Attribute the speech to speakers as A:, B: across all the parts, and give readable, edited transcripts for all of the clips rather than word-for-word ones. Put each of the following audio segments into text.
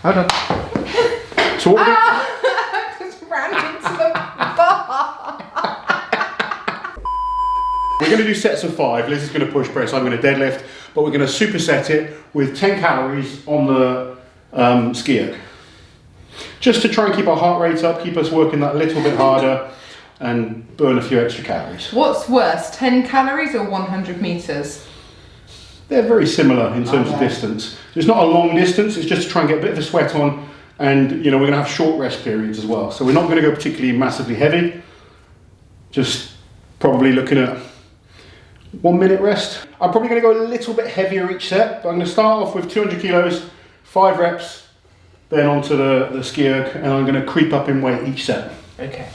A: Hold on. So what
B: I just ran into the bar.
A: we're going to do sets of 5. Liz is going to push press, I'm going to deadlift, but we're going to superset it with 10 calories on the SkiErg. Just to try and keep our heart rate up, keep us working that little bit harder and burn a few extra calories.
B: What's worse, 10 calories or 100 meters?
A: They're very similar in terms of distance. It's not a long distance, it's just to try and get a bit of a sweat on, and you know, we're going to have short rest periods as well. So we're not going to go particularly massively heavy, just probably looking at 1 minute rest. I'm probably going to go a little bit heavier each set, but I'm going to start off with 200 kilos, 5 reps, then onto the SkiErg, and I'm going to creep up in weight each set.
B: Okay.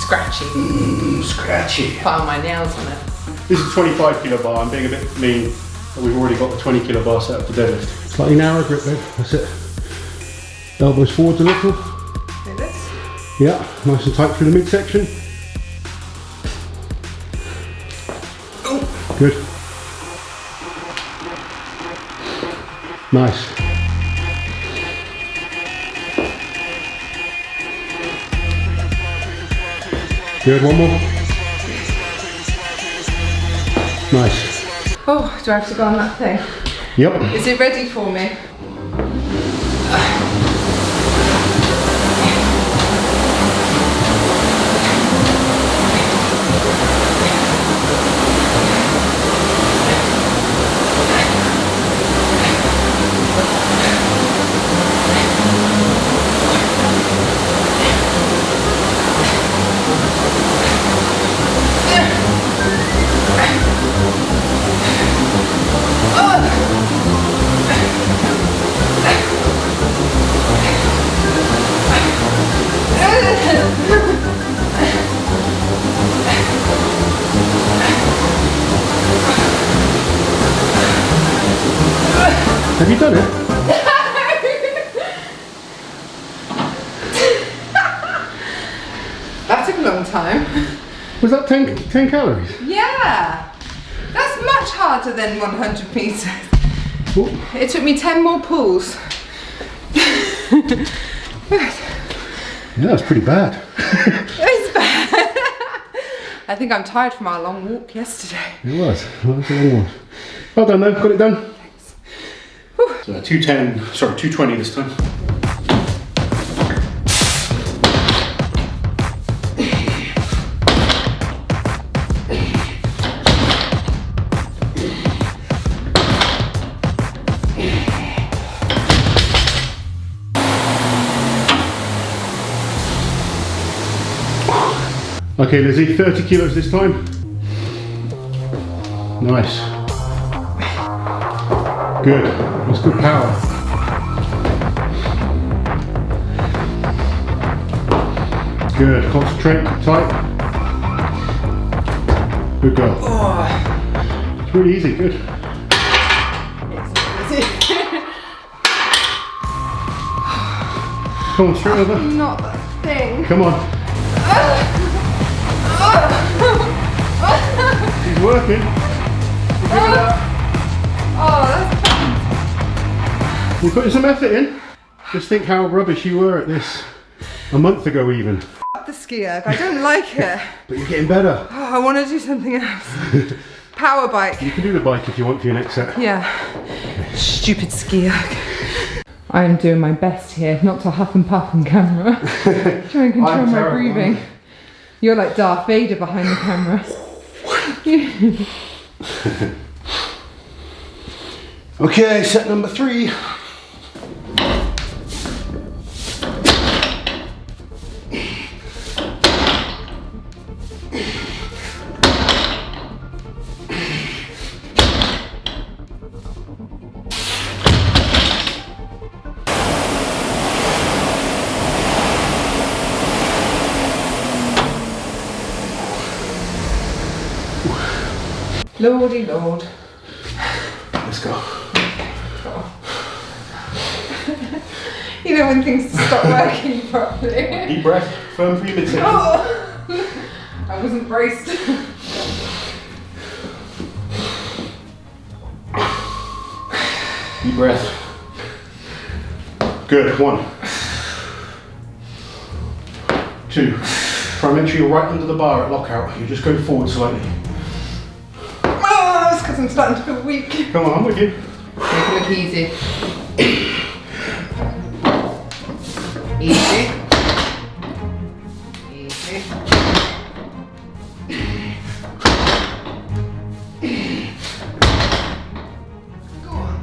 B: Scratchy.
A: Scratchy.
B: Found my nails on it.
A: This is a 25 kilo bar. I'm being a bit mean, but we've already got the 20 kilo bar set up to deadlift. Slightly narrow grip then, that's it. Elbows forwards a little.
B: Like this?
A: Yeah, nice and tight through the midsection. Good. Nice. Good, one more. Nice.
B: Oh, do I have to go on that thing?
A: Yep.
B: Is it ready for me?
A: Have you done it?
B: That took a long time.
A: Was that 10 calories?
B: Yeah. That's much harder than 100 meters.
A: Ooh.
B: It took me 10 more pulls.
A: Yeah, that's pretty bad.
B: It's bad. I think I'm tired from our long walk yesterday.
A: It was. Well, that's a long one. Well done though, got it done.
B: Thanks.
A: So 220 this time. Okay, Lizzie, 30 kilos this time. Nice. Good. That's good power. Good. Concentrate. Tight. Good girl.
B: Oh.
A: It's really easy. Good. Come on, straight over.
B: Not that thing.
A: Come on. She's working.
B: Oh, that's bad.
A: You're putting some effort in. Just think how rubbish you were at this a month ago even.
B: F the SkiErg, I don't like it.
A: But you're getting better.
B: Oh, I want to do something else. Power bike.
A: You can do the bike if you want for your next set.
B: Yeah. Stupid SkiErg. I'm doing my best here, not to huff and puff on camera. Try and control my breathing. You're like Darth Vader behind the camera.
A: Okay, set number 3.
B: Lordy Lord.
A: Let's go.
B: You know when things stop working properly.
A: Deep breath, firm for your midsection.
B: Oh. I wasn't braced.
A: Deep breath. Good. 1, 2. Try and make sure you're right under the bar at lockout. You're just going forward slightly.
B: Oh, it's because I'm starting to feel weak.
A: Come on, I'm with you.
B: Make it look easy. Easy. Easy. Go on.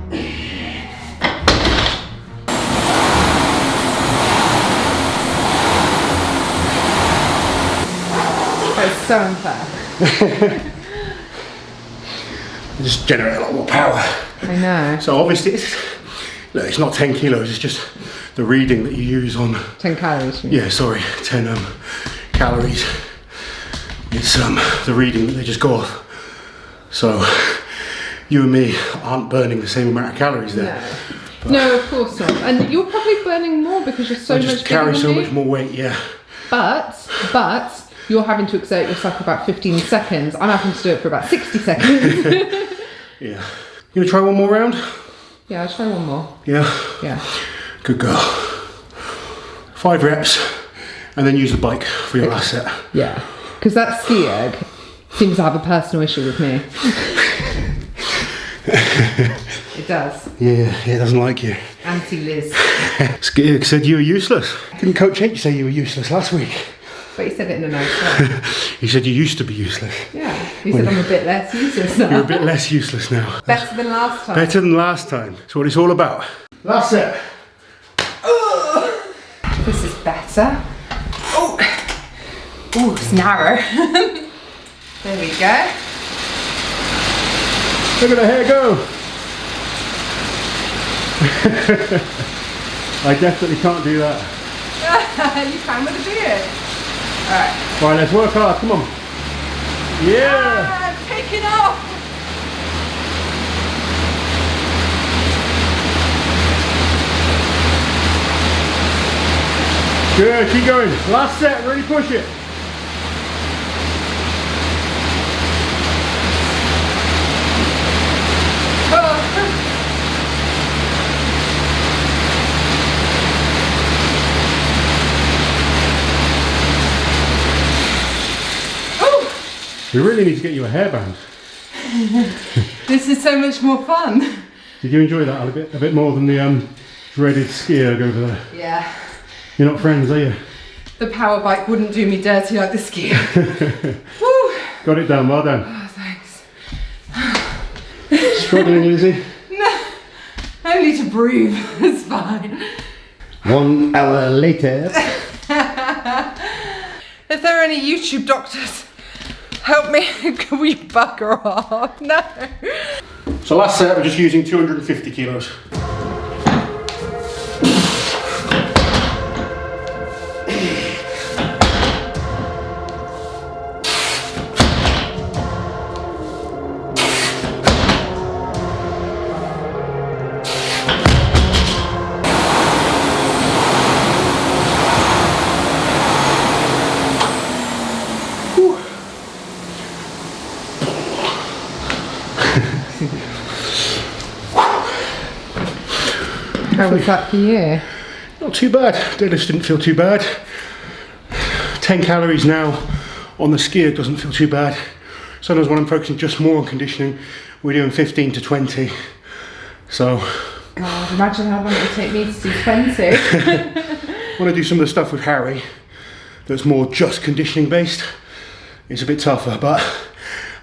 B: That's so unfair.
A: Just generate a lot more power.
B: I know.
A: So obviously, it's not 10 kilos, it's just the reading that you use on...
B: 10 calories.
A: Yeah, sorry, 10 calories. It's the reading that they just go off. So you and me aren't burning the same amount of calories there.
B: No, of course not. And you're probably burning more because you're so much bigger
A: just carry
B: than
A: so
B: me.
A: much more weight, yeah.
B: But you're having to exert yourself for about 15 seconds. I'm having to do it for about 60 seconds.
A: Yeah. You gonna try one more round?
B: Yeah, I'll try one more.
A: Yeah?
B: Yeah.
A: Good girl. 5 reps, and then use the bike for your last set.
B: Yeah. Because that SkiErg seems to have a personal issue with me. It does.
A: Yeah, it doesn't like you.
B: Anti-Liz.
A: SkiErg said you were useless. Didn't Coach H say you were useless last week?
B: But he said it in a nice way.
A: He said you used to be useless.
B: Yeah. He said I'm a bit less useless now.
A: You're a bit less useless now.
B: Better than last time.
A: Better than last time. That's what it's all about. Last set.
B: This is better. Oh, it's narrow. There we go.
A: Look at the hair go. I definitely can't do that.
B: You can with a beard. Alright.
A: Right, let's work hard. Come on. Yeah.
B: Ah, taking off.
A: Good, keep going. Last set, really push it. We really need to get you a hairband.
B: This is so much more fun.
A: Did you enjoy that a bit more than the dreaded SkiErg over there?
B: Yeah.
A: You're not friends, are you?
B: The power bike wouldn't do me dirty like the SkiErg. Woo!
A: Got it done, well done.
B: Oh, thanks.
A: Struggling, Lizzie?
B: No, only to breathe. It's fine.
A: 1 hour later.
B: If there are any YouTube doctors, help me. Can we bugger off? No.
A: So last set, we're just using 250 kilos.
B: How was that for you?
A: Not too bad. Deadlifts didn't feel too bad. 10 calories now on the SkiErg doesn't feel too bad. Sometimes when I'm focusing just more on conditioning, we're doing 15 to 20. So.
B: God, imagine how long it would take me to do 20.
A: I want to do some of the stuff with Harry that's more just conditioning based. It's a bit tougher, but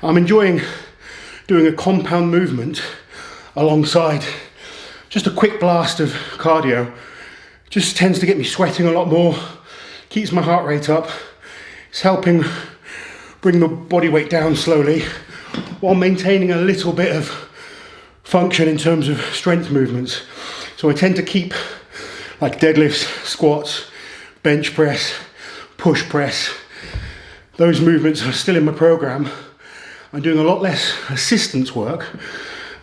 A: I'm enjoying doing a compound movement alongside just a quick blast of cardio. Just tends to get me sweating a lot more, keeps my heart rate up. It's helping bring the body weight down slowly while maintaining a little bit of function in terms of strength movements. So I tend to keep like deadlifts, squats, bench press, push press. Those movements are still in my program I'm doing a lot less assistance work,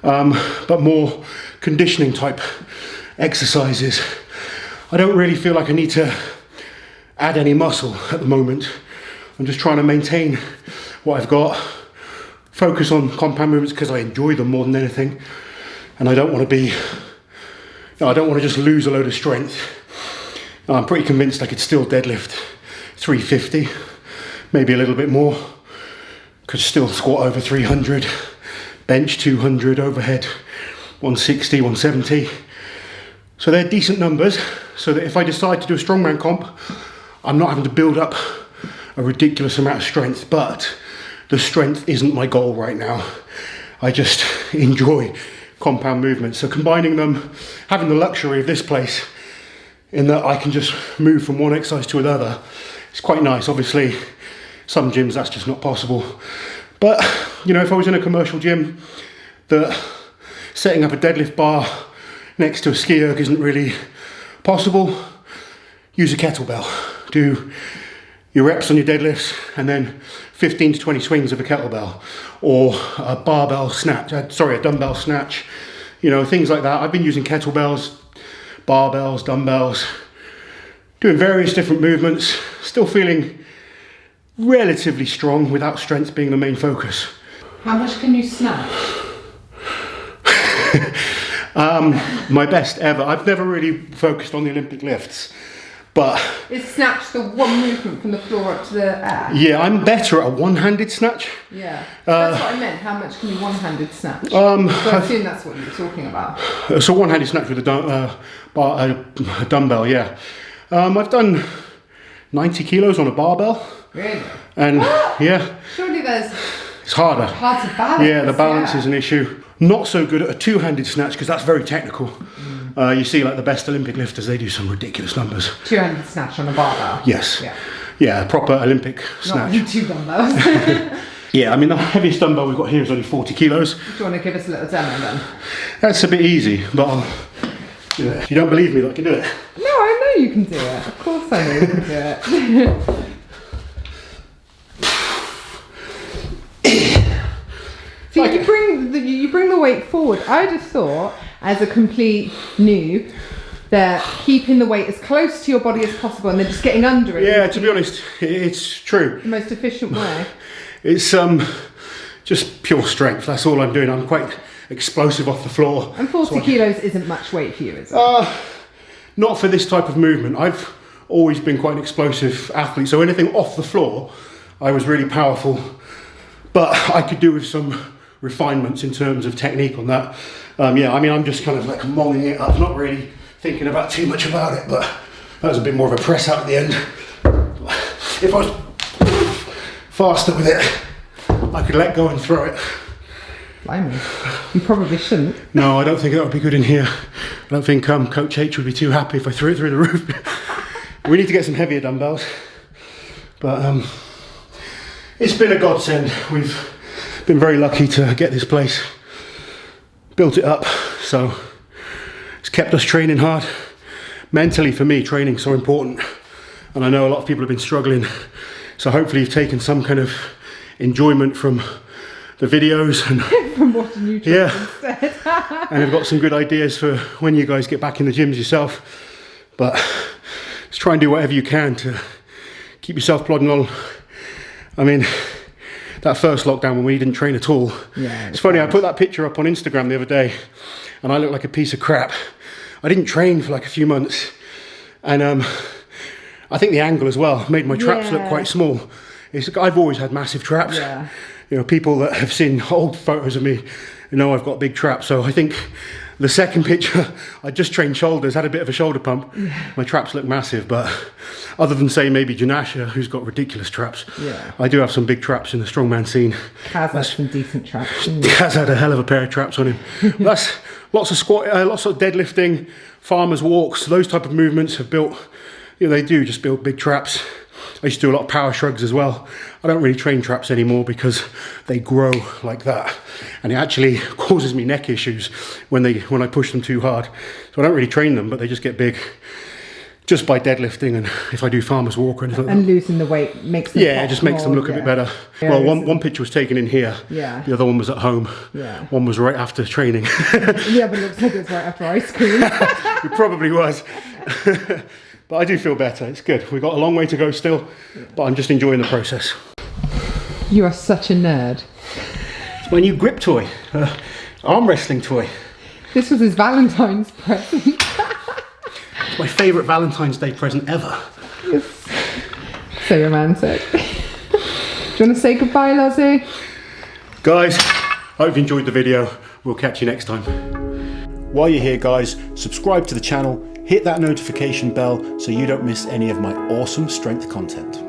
A: but more conditioning type exercises. I don't really feel like I need to add any muscle at the moment. I'm just trying to maintain what I've got, focus on compound movements because I enjoy them more than anything, and I don't want to be, I don't want to just lose a load of strength. I'm pretty convinced I could still deadlift 350, maybe a little bit more. Could still squat over 300, bench 200, overhead 160, 170. So they're decent numbers, so that if I decide to do a strongman comp, I'm not having to build up a ridiculous amount of strength, but the strength isn't my goal right now. I just enjoy compound movements. So combining them, having the luxury of this place in that I can just move from one exercise to another, it's quite nice. Obviously, some gyms that's just not possible. But, you know, if I was in a commercial gym that setting up a deadlift bar next to a SkiErg isn't really possible, use a kettlebell. Do your reps on your deadlifts and then 15 to 20 swings of a kettlebell, or a barbell snatch, a dumbbell snatch, you know, things like that. I've been using kettlebells, barbells, dumbbells, doing various different movements, still feeling relatively strong without strength being the main focus.
B: How much can you snatch?
A: My best ever. I've never really focused on the Olympic lifts, but
B: Is snatch the one movement from the floor up to the air?
A: yeah, I'm better at a one-handed snatch.
B: Yeah, that's what I meant. How much can you one-handed snatch? So I assume that's what you were talking about.
A: So one-handed snatch with a dumbbell, yeah. I've done 90 kilos on a barbell.
B: Really?
A: And yeah.
B: Surely
A: It's harder.
B: hard to balance.
A: Yeah, the balance is an issue. Not so good at a two-handed snatch because that's very technical. You see like the best Olympic lifters, they do some ridiculous numbers.
B: Two-handed snatch on a barbell.
A: Yes.
B: Yeah.
A: Yeah, proper Olympic snatch.
B: Not two dumbbells.
A: Yeah, I mean the heaviest dumbbell we've got here is only 40 kilos.
B: Do you want to give us a little demo then?
A: That's a bit easy, but if you don't believe me that I can do it.
B: No, I know you can do it. Of course I know you can do it. So you bring the weight forward. I just thought, as a complete noob, that keeping the weight as close to your body as possible and then just getting under it.
A: Yeah, to be honest, it's true.
B: The most efficient way.
A: It's just pure strength. That's all I'm doing. I'm quite explosive off the floor.
B: And 40 kilos isn't much weight for you, is it?
A: Not for this type of movement. I've always been quite an explosive athlete, so anything off the floor, I was really powerful. But I could do with some refinements in terms of technique on that. Yeah, I mean, I'm just kind of like monging it up, not really thinking about too much about it, but that was a bit more of a press out at the end. If I was faster with it, I could let go and throw it.
B: Blimey. You probably shouldn't.
A: No, I don't think that would be good in here. I don't think Coach H would be too happy if I threw it through the roof. We need to get some heavier dumbbells. But it's been a godsend. We've been very lucky to get this place, built it up, so it's kept us training hard. Mentally, for me, training's so important, and I know a lot of people have been struggling, so hopefully you've taken some kind of enjoyment from the videos and
B: from watching YouTube instead.
A: And have got some good ideas for when you guys get back in the gyms yourself. But just try and do whatever you can to keep yourself plodding on. I mean, that first lockdown when we didn't train at all. Yeah, it's funny, I put that picture up on Instagram the other day and I looked like a piece of crap. I didn't train for like a few months, and I think the angle as well made my traps look quite small. I've always had massive traps.
B: Yeah.
A: You know, people that have seen old photos of me know I've got big traps. So I think the second picture, I just trained shoulders, had a bit of a shoulder pump. Yeah. My traps look massive, but other than say maybe Janasha, who's got ridiculous traps, I do have some big traps in the strongman scene.
B: Has had some decent traps.
A: Has had a hell of a pair of traps on him. That's lots of squat, lots of deadlifting, farmers walks, those type of movements have built, you know, they do just build big traps. I used to do a lot of power shrugs as well. I don't really train traps anymore because they grow like that, and it actually causes me neck issues when I push them too hard. So I don't really train them, but they just get big. just by deadlifting, and if I do farmer's walk or anything.
B: And losing the weight makes them
A: it just makes them look a bit better.
B: Yeah,
A: well, one picture was taken in here.
B: Yeah.
A: The other one was at home.
B: Yeah.
A: One was right after training.
B: The other looks like it's right after ice cream.
A: It probably was. But I do feel better. It's good. We've got a long way to go still, but I'm just enjoying the process.
B: You are such a nerd.
A: It's my new grip toy, arm wrestling toy.
B: This was his Valentine's present.
A: It's my favourite Valentine's Day present ever.
B: Yes. So romantic. Do you want to say goodbye, Lozzie?
A: Guys, hope you enjoyed the video. We'll catch you next time. While you're here, guys, subscribe to the channel, hit that notification bell so you don't miss any of my awesome strength content.